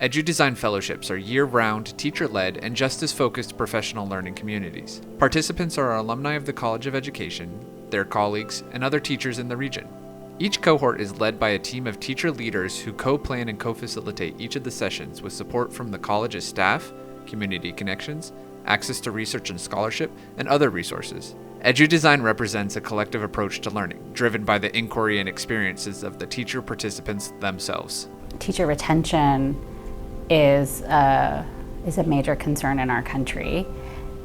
EduDesign Fellowships are year-round, teacher-led, and just as focused professional learning communities. Participants are alumni of the College of Education, their colleagues, and other teachers in the region. Each cohort is led by a team of teacher leaders who co-plan and co-facilitate each of the sessions with support from the college's staff, community connections, access to research and scholarship, and other resources. EduDesign represents a collective approach to learning, driven by the inquiry and experiences of the teacher participants themselves. Teacher retention is a major concern in our country,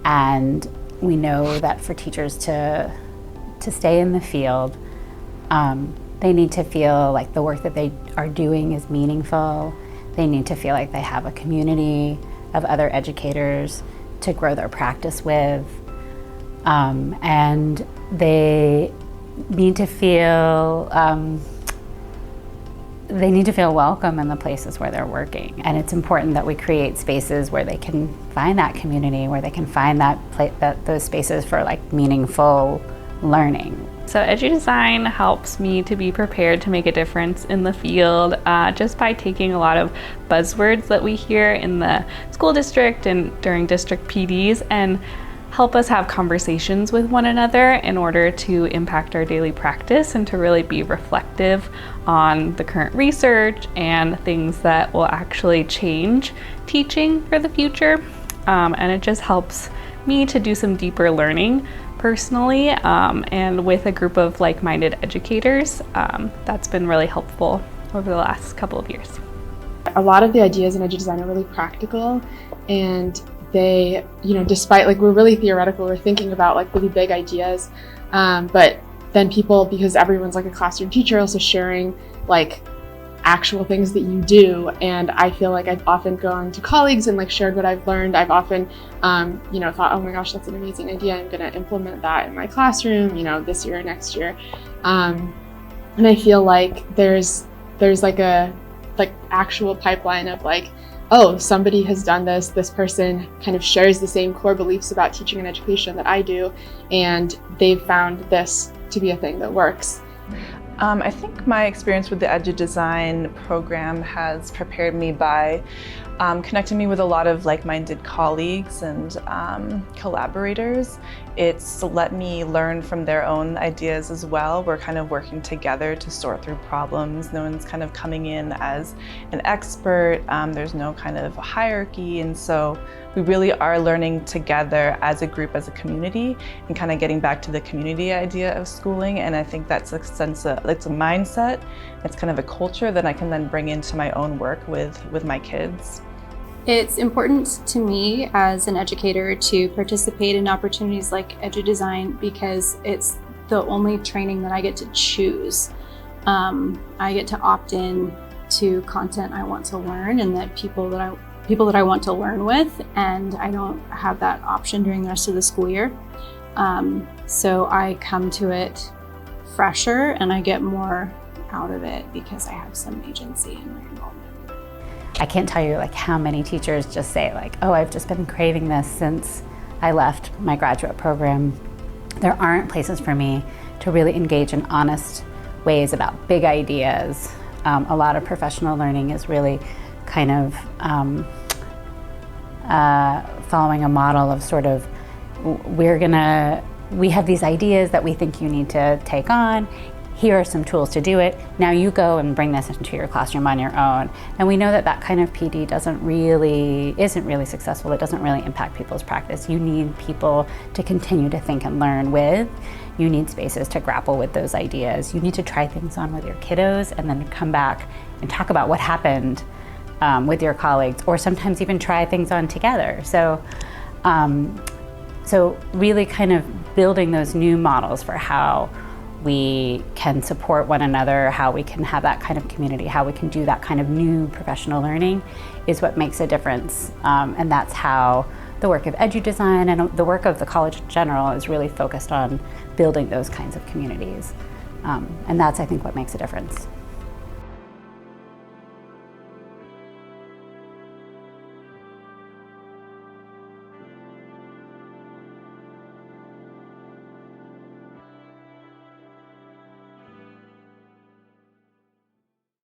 and we know that for teachers to stay in the field, they need to feel like the work that they are doing is meaningful. They need to feel like they have a community of other educators to grow their practice with, and they need to feel welcome in the places where they're working. And it's important that we create spaces where they can find that community, where they can find those spaces for like meaningful learning. So EduDesign helps me to be prepared to make a difference in the field just by taking a lot of buzzwords that we hear in the school district and during district PDs and help us have conversations with one another in order to impact our daily practice and to really be reflective on the current research and things that will actually change teaching for the future. And it just helps me to do some deeper learning personally, and with a group of like-minded educators. That's been really helpful over the last couple of years. A lot of the ideas in EduDesign are really practical, and they, despite we're really theoretical, we're thinking about really big ideas, but then people, because everyone's like a classroom teacher, also sharing actual things that you do. And I feel like I've often gone to colleagues and shared what I've learned. I've often, thought, oh my gosh, that's an amazing idea. I'm going to implement that in my classroom, this year or next year. And I feel like there's a actual pipeline of oh, somebody has done this. This person kind of shares the same core beliefs about teaching and education that I do, and they've found this to be a thing that works. I think my experience with the EduDesign program has prepared me by connecting me with a lot of like-minded colleagues and collaborators. It's let me learn from their own ideas as well. We're kind of working together to sort through problems. No one's kind of coming in as an expert. There's no kind of hierarchy, and so we really are learning together as a group, as a community, and kind of getting back to the community idea of schooling. And I think that's a mindset. It's kind of a culture that I can then bring into my own work with my kids. It's important to me as an educator to participate in opportunities like EduDesign because it's the only training that I get to choose. I get to opt in to content I want to learn and that people that I want to learn with, and I don't have that option during the rest of the school year. So I come to it fresher and I get more out of it because I have some agency in my involvement. I can't tell you how many teachers just say oh, I've just been craving this since I left my graduate program. There aren't places for me to really engage in honest ways about big ideas. A lot of professional learning is really kind of following a model of sort of, we have these ideas that we think you need to take on. Here are some tools to do it. Now you go and bring this into your classroom on your own. And we know that kind of PD isn't really successful. It doesn't really impact people's practice. You need people to continue to think and learn with. You need spaces to grapple with those ideas. You need to try things on with your kiddos and then come back and talk about what happened with your colleagues, or sometimes even try things on together. So really kind of building those new models for how we can support one another, how we can have that kind of community, how we can do that kind of new professional learning is what makes a difference. And that's how the work of EduDesign and the work of the college in general is really focused on building those kinds of communities. And that's, I think, what makes a difference.